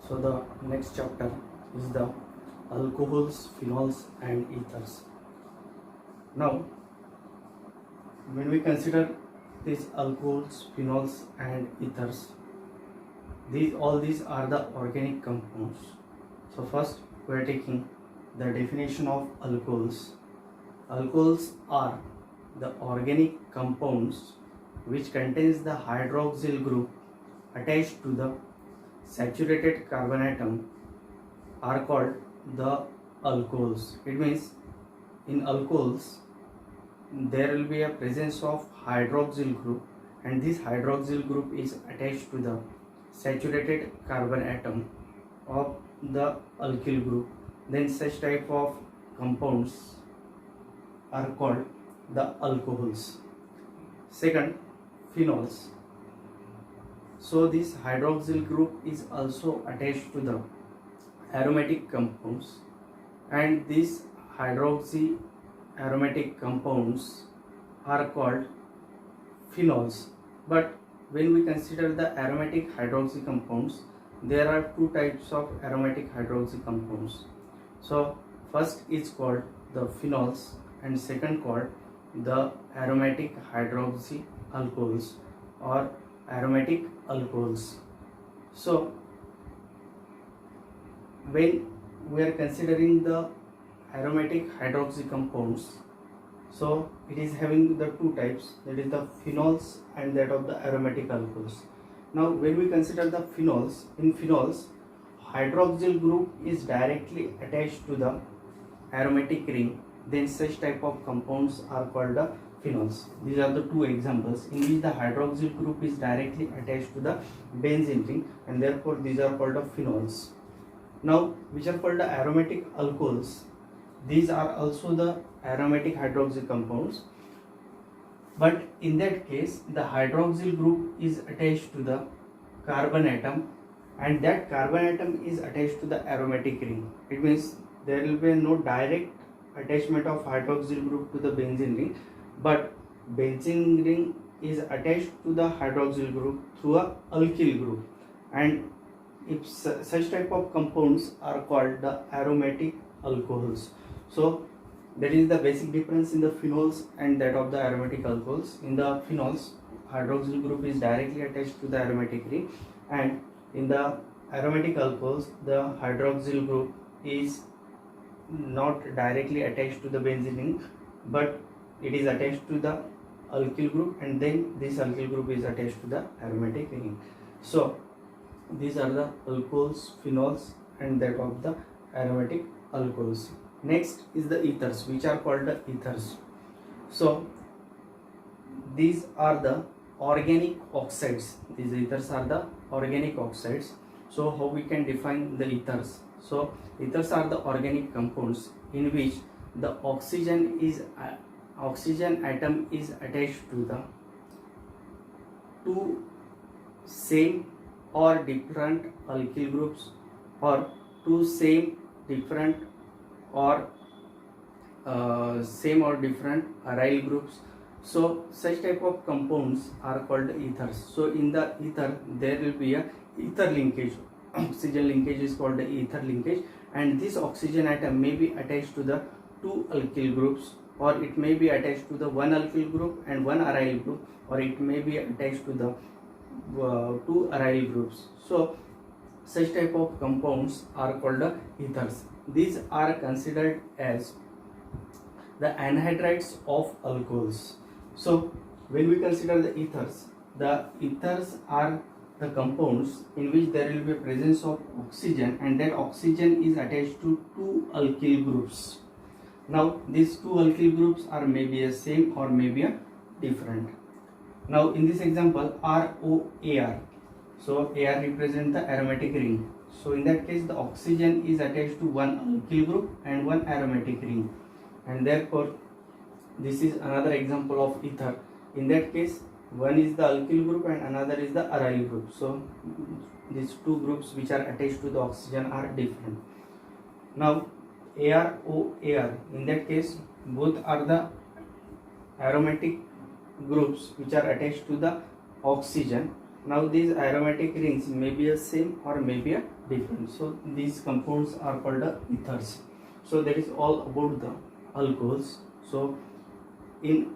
So the next chapter is the alcohols, phenols and ethers. Now when we consider these alcohols, phenols and ethers, these are the organic compounds. So first we are taking the definition of alcohols. Alcohols are the organic compounds which contains the hydroxyl group attached to the saturated carbon atom are called the alcohols. It means in alcohols there will be a presence of hydroxyl group, and this hydroxyl group is attached to the saturated carbon atom of the alkyl group. Then such type of compounds are called the alcohols. Second, phenols. So this hydroxyl group is also attached to the aromatic compounds, and these hydroxy aromatic compounds are called phenols. But when we consider the aromatic hydroxy compounds, there are two types of aromatic hydroxy compounds. So first is called the phenols and second called the aromatic hydroxy alcohols or aromatic alcohols. So when we are considering the aromatic hydroxy compounds, so it is having the two types, that is the phenols and that of the aromatic alcohols. Now when we consider the phenols, in phenols hydroxyl group is directly attached to the aromatic ring, then such type of compounds are called the phenols. These are the two examples in which the hydroxyl group is directly attached to the benzene ring, and therefore these are called the phenols. Now which are called the aromatic alcohols, these are also the aromatic hydroxy compounds, but in that case the hydroxyl group is attached to the carbon atom, and that carbon atom is attached to the aromatic ring. It means there will be no direct attachment of hydroxyl group to the benzene ring, but benzene ring is attached to the hydroxyl group through a alkyl group, and if such type of compounds are called the aromatic alcohols. So that is the basic difference in the phenols and that of the aromatic alcohols. In the phenols, hydroxyl group is directly attached to the aromatic ring, and in the aromatic alcohols the hydroxyl group is not directly attached to the benzene ring, but it is attached to the alkyl group, and then this alkyl group is attached to the aromatic ring. So these are the alcohols, phenols and that of the aromatic alcohols. Next is the ethers, which are called the ethers. So these are the organic oxides. These ethers are the organic oxides. So how we can define the ethers? So ethers are the organic compounds in which the oxygen atom is attached to the two same or different alkyl groups, or two same different or same or different aryl groups. So such type of compounds are called ethers. So in the ether there will be a ether linkage. Oxygen linkage is called the ether linkage, and this oxygen atom may be attached to the two alkyl groups, or it may be attached to the one alkyl group and one aryl group, or it may be attached to the two aryl groups. So such type of compounds are called the ethers. These are considered as the anhydrides of alcohols. So when we consider the ethers are the compounds in which there will be a presence of oxygen, and that oxygen is attached to two alkyl groups. Now these two alkyl groups are maybe a same or maybe a different. Now in this example ROAR, so AR represents the aromatic ring. So in that case the oxygen is attached to one alkyl group and one aromatic ring, and therefore this is another example of ether. In that case one is the alkyl group and another is the aryl group. So these two groups which are attached to the oxygen are different. Now AROAR, in that case both are the aromatic groups which are attached to the oxygen. Now these aromatic rings may be a same or may be a different. So these compounds are called the ethers. So that is all about the alcohols. So in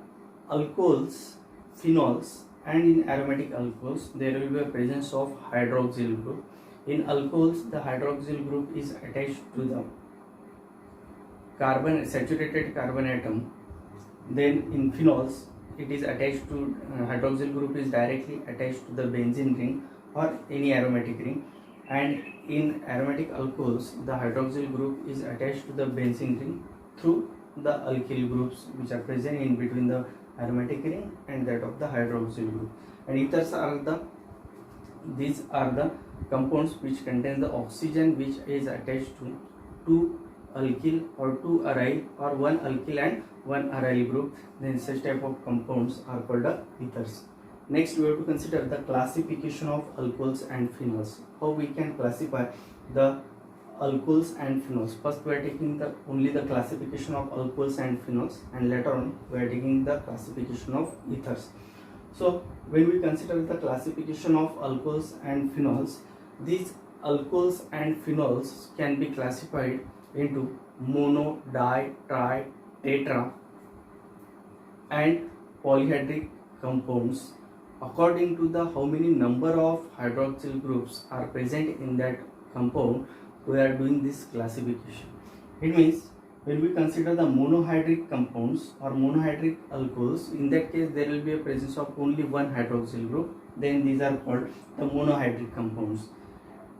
alcohols, phenols, and in aromatic alcohols there will be a presence of hydroxyl group. In alcohols, the hydroxyl group is attached to the saturated carbon atom. Then in phenols, it is attached to hydroxyl group is directly attached to the benzene ring or any aromatic ring. And in aromatic alcohols, the hydroxyl group is attached to the benzene ring through the alkyl groups which are present in between the aromatic ring and that of the hydroxyl group. And ethers are these are the compounds which contain the oxygen which is attached to two alkyl or two aryl or one alkyl and one aryl group. Then such type of compounds are called the ethers. Next, we have to consider the classification of alcohols and phenols. How we can classify the alcohols and phenols. First, we are taking only the classification of alcohols and phenols, and later on we are taking the classification of ethers. So when we consider the classification of alcohols and phenols, these alcohols and phenols can be classified into mono, di, tri, tetra and polyhedric compounds according to the how many number of hydroxyl groups are present in that compound. We are doing this classification. It means when we consider the monohydric compounds or monohydric alcohols, in that case there will be a presence of only one hydroxyl group, then these are called the monohydric compounds.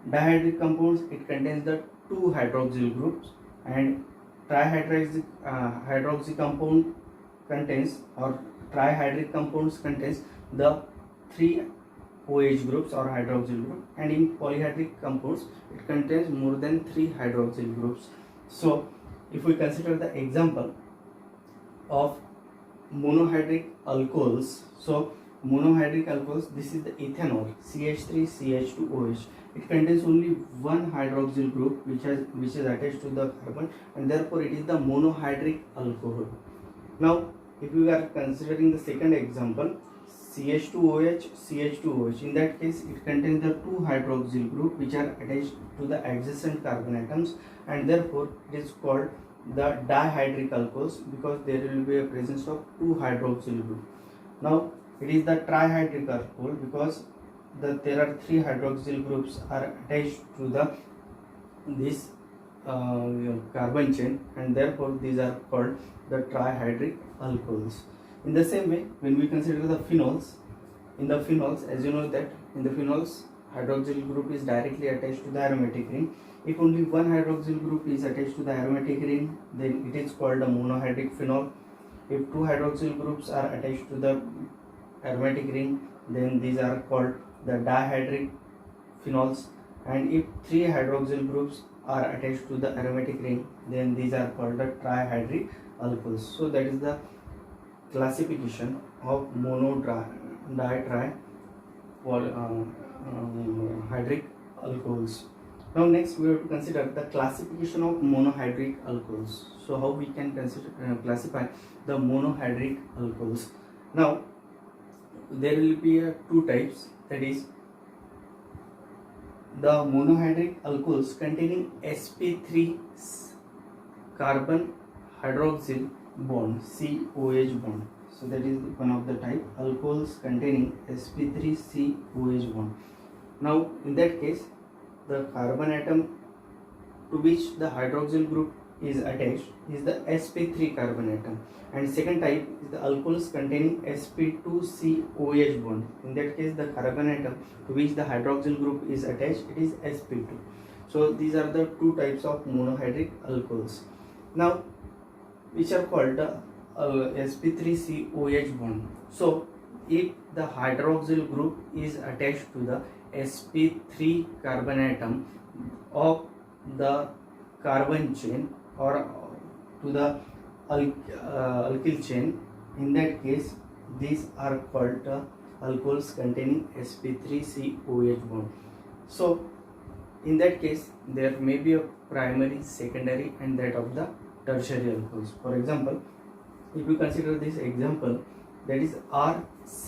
Dihydric compounds, it contains the two hydroxyl groups, and trihydroxy hydroxy compound contains, or trihydric compounds contains the three OH groups or hydroxyl group, and in polyhydric compounds it contains more than 3 hydroxyl groups. So if we consider the example of monohydric alcohols, so monohydric alcohols, this is the ethanol CH3CH2OH. It contains only one hydroxyl group which is attached to the carbon, and therefore it is the monohydric alcohol. Now if we are considering the second example, CH2OH, CH2OH, in that case it contains the two hydroxyl group which are attached to the adjacent carbon atoms, and therefore it is called the dihydric alcohols because there will be a presence of two hydroxyl group. Now it is the trihydric alcohol because there are three hydroxyl groups are attached to this carbon chain, and therefore these are called the trihydric alcohols. In the same way, when we consider the phenols, in the phenols, as you know that in the phenols, hydroxyl group is directly attached to the aromatic ring. If only one hydroxyl group is attached to the aromatic ring, then it is called a monohydric phenol. If two hydroxyl groups are attached to the aromatic ring, then these are called the dihydric phenols. And if three hydroxyl groups are attached to the aromatic ring, then these are called the trihydric alcohols. So that is the classification of mono, di, tri, hydric alcohols. Now next we have to consider the classification of monohydric alcohols. So how we can classify the monohydric alcohols. Now there will be two types, that is the monohydric alcohols containing sp3 carbon hydroxyl bond, COH bond. So that is one of the type, alcohols containing sp3 COH bond. Now in that case the carbon atom to which the hydroxyl group is attached is the sp3 carbon atom, and second type is the alcohols containing sp2 COH bond. In that case the carbon atom to which the hydroxyl group is attached, it is sp2. So these are the two types of monohydric alcohols. Now which are called the sp3 COH bond. So if the hydroxyl group is attached to the sp3 carbon atom of the carbon chain or to the alkyl chain, in that case these are called the alcohols containing sp3 COH bond. So in that case there may be a primary, secondary and that of the tertiary alcohols. For example, if you consider this example, that is RCHHOH.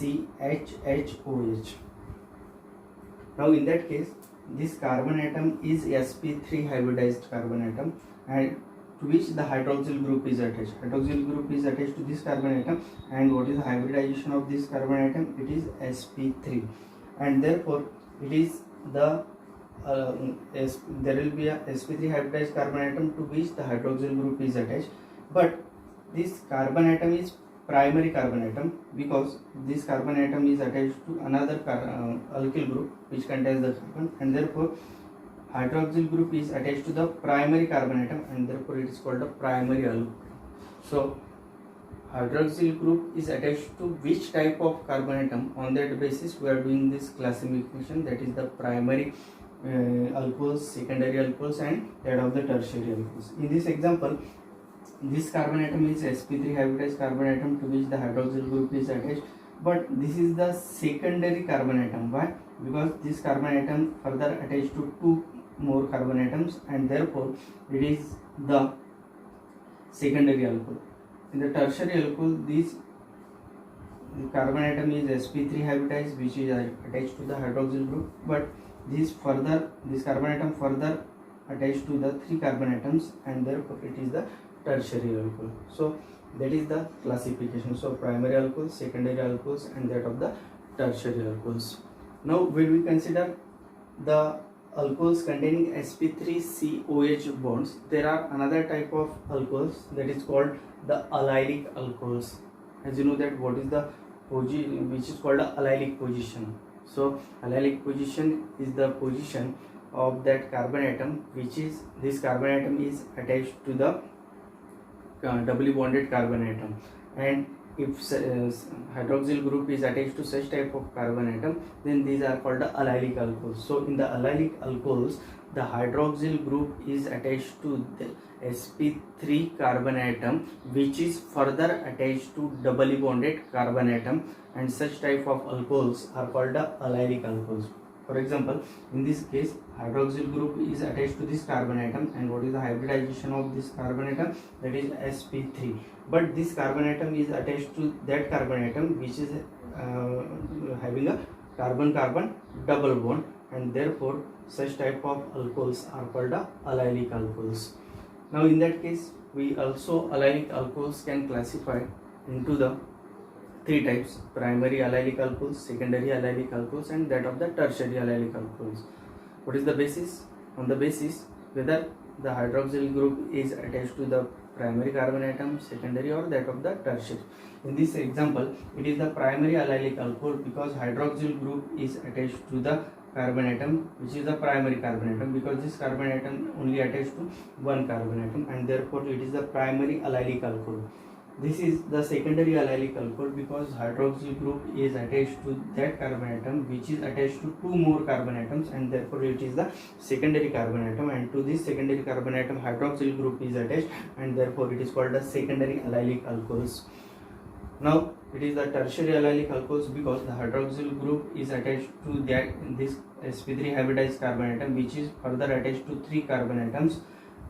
Now in that case this carbon atom is sp3 hybridized carbon atom, and to which the hydroxyl group is attached. Hydroxyl group is attached to this carbon atom, and what is the hybridization of this carbon atom? It is sp3, and therefore it is the there will be a sp3 hybridized carbon atom to which the hydroxyl group is attached, but this carbon atom is primary carbon atom because this carbon atom is attached to another alkyl group which contains the carbon, and therefore hydroxyl group is attached to the primary carbon atom, and therefore it is called a primary alkyl. So hydroxyl group is attached to which type of carbon atom? On that basis we are doing this classification, that is the primary alcohols, secondary alcohols, and that of the tertiary alcohols. In this example, this carbon atom is sp3 hybridized carbon atom to which the hydroxyl group is attached, but this is the secondary carbon atom. Why? Because this carbon atom further attached to two more carbon atoms, and therefore it is the secondary alcohol. In the tertiary alcohol, this carbon atom is sp3 hybridized which is attached to the hydroxyl group, but this carbon atom further attached to the three carbon atoms, and therefore it is the tertiary alcohol. So that is the classification. So primary alcohols, secondary alcohols, and that of the tertiary alcohols. Now when we consider the alcohols containing sp3COH bonds, there are another type of alcohols that is called the allylic alcohols. As you know that what is the which is called a allylic position. So allylic position is the position of that carbon atom which is this carbon atom is attached to the doubly bonded carbon atom, and if hydroxyl group is attached to such type of carbon atom, then these are called the allylic alcohols. So in the allylic alcohols, the hydroxyl group is attached to the sp3 carbon atom which is further attached to doubly bonded carbon atom, and such type of alcohols are called the allylic alcohols. For example, in this case, hydroxyl group is attached to this carbon atom, and what is the hybridization of this carbon atom? That is sp3. But this carbon atom is attached to that carbon atom which is having a carbon-carbon double bond, and therefore such type of alcohols are called the allylic alcohols. Now in that case, we also allylic alcohols can classify into the three types: primary allylic alcohols, secondary allylic alcohols, and that of the tertiary allylic alcohols. What is the basis? On the basis whether the hydroxyl group is attached to the primary carbon atom, secondary, or that of the tertiary. In this example, it is the primary allylic alcohol because hydroxyl group is attached to the carbon atom which is the primary carbon atom, because this carbon atom only attached to one carbon atom, and therefore it is the primary allylic alcohol. This is the secondary allylic alcohol because hydroxyl group is attached to that carbon atom which is attached to two more carbon atoms, and therefore it is the secondary carbon atom, and to this secondary carbon atom hydroxyl group is attached, and therefore it is called the secondary allylic alcohols. Now it is the tertiary allylic alcohols because the hydroxyl group is attached to this sp3 hybridized carbon atom which is further attached to three carbon atoms,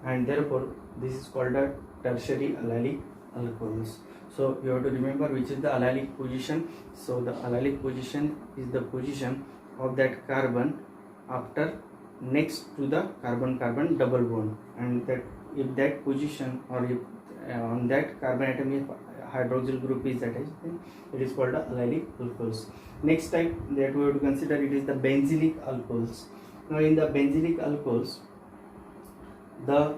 and therefore this is called the tertiary allylic alcohols. So you have to remember which is the allylic position. So the allylic position is the position of that carbon after next to the carbon-carbon double bond, and that if that position or if on that carbon atom if hydroxyl group is attached, then it is called the allylic alcohols. Next type that we have to consider, it is the benzylic alcohols. Now in the benzylic alcohols, the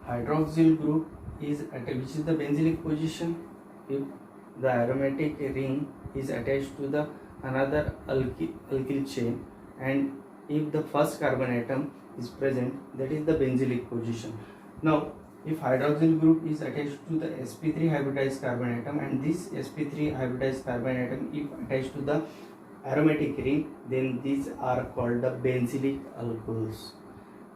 hydroxyl group is attached, which is the benzylic position if the aromatic ring is attached to the another alkyl chain, and if the first carbon atom is present, that is the benzylic position. Now if hydroxyl group is attached to the sp3 hybridized carbon atom, and this sp3 hybridized carbon atom if attached to the aromatic ring, then these are called the benzylic alcohols.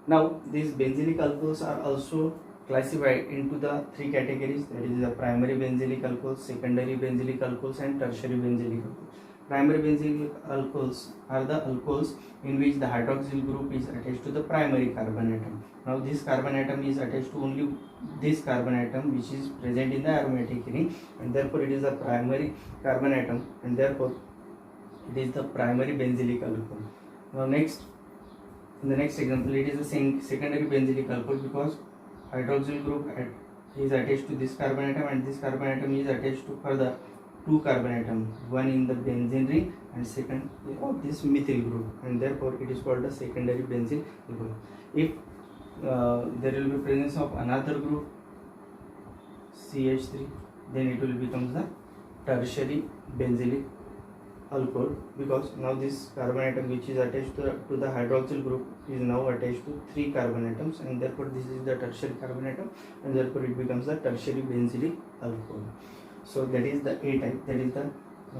Now these benzylic alcohols are also classified into the three categories, that is the primary benzylic alcohols, secondary benzylic alcohols, and tertiary benzylic alcohols. Primary benzylic alcohols are the alcohols in which the hydroxyl group is attached to the primary carbon atom. Now this carbon atom is attached to only this carbon atom which is present in the aromatic ring, and therefore it is a primary carbon atom, and therefore it is the primary benzylic alcohol. Now next, In the next example, it is a secondary benzylic alcohol because hydroxyl group is attached to this carbon atom, and this carbon atom is attached to further two carbon atom, one in the benzene ring and second of this methyl group, and therefore it is called a secondary benzyl alcohol. If there will be presence of another group CH3, then it will become the tertiary benzylic alcohol, because now this carbon atom which is attached to the hydroxyl group is now attached to three carbon atoms, and therefore this is the tertiary carbon atom, and therefore it becomes the tertiary benzylic alcohol. So that is the A type, that is the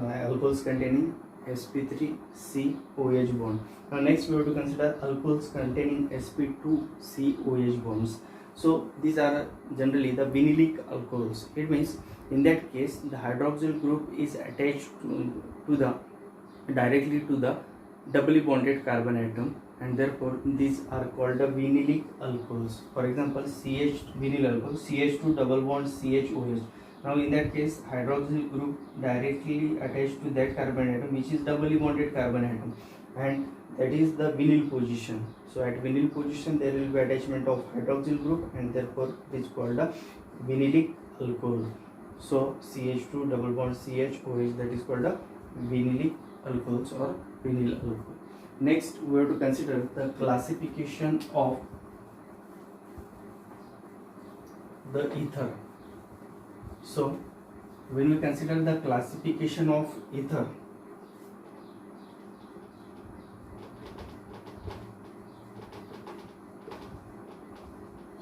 alcohols containing sp3COH bond. Now next we have to consider alcohols containing sp2COH bonds. So these are generally the vinylic alcohols. It means in that case the hydroxyl group is attached to the directly to the doubly bonded carbon atom, and therefore these are called the vinylic alcohols. For example, vinyl alcohol CH2 double bond CHOH. Now in that case hydroxyl group directly attached to that carbon atom which is doubly bonded carbon atom, and that is the vinyl position. So at vinyl position there will be attachment of hydroxyl group, and therefore it is called a vinylic alcohol. So CH2 double bond CHOH, that is called a vinylic alcohols or vinyl alcohol. Next we have to consider the classification of the ether. So when we consider the classification of ether,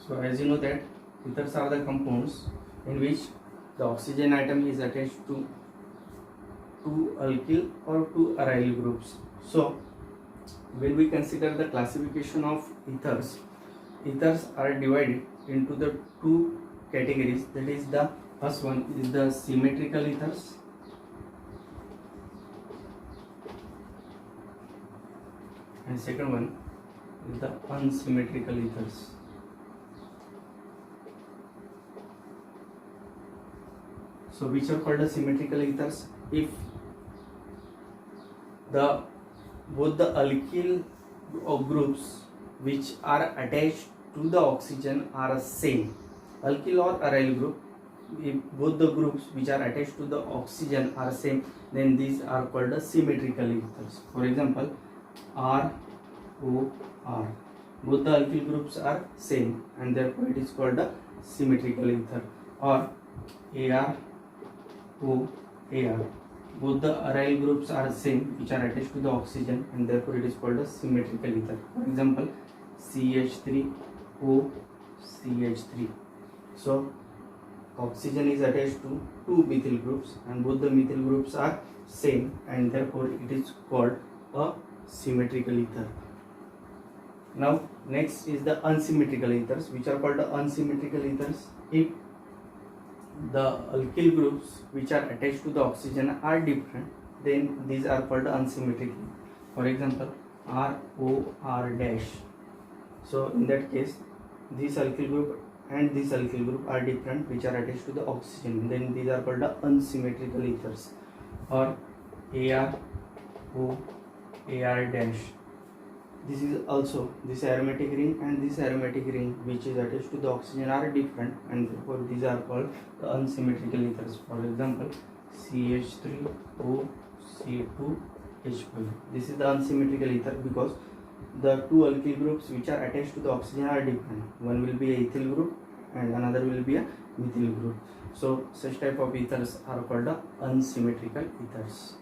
so as you know that ethers are the compounds in which the oxygen atom is attached to two alkyl or two aryl groups. So when we consider the classification of ethers, ethers are divided into the two categories. That is, the first one is the symmetrical ethers, and second one is the unsymmetrical ethers. So which are called the symmetrical ethers? If both the alkyl groups which are attached to the oxygen are same, alkyl or aryl group, if both the groups which are attached to the oxygen are same, then these are called the symmetrical ethers. For example, ROR, both the alkyl groups are same, and therefore it is called the symmetrical ether. Or AR, both the aryl groups are same which are attached to the oxygen, and therefore it is called a symmetrical ether. For example, CH3O CH3. So oxygen is attached to two methyl groups, and both the methyl groups are same, and therefore it is called a symmetrical ether. Now next is the unsymmetrical ethers, which are called the unsymmetrical ethers. If the alkyl groups which are attached to the oxygen are different, then these are called unsymmetrical. For example, ROR dash. So in that case, this alkyl group and this alkyl group are different which are attached to the oxygen, then these are called the unsymmetrical ethers. Or AR dash. This is also this aromatic ring and this aromatic ring which is attached to the oxygen are different, and therefore these are called the unsymmetrical ethers. For example, CH3O C2H5. This is the unsymmetrical ether because the two alkyl groups which are attached to the oxygen are different. One will be a ethyl group and another will be a methyl group. So such type of ethers are called the unsymmetrical ethers.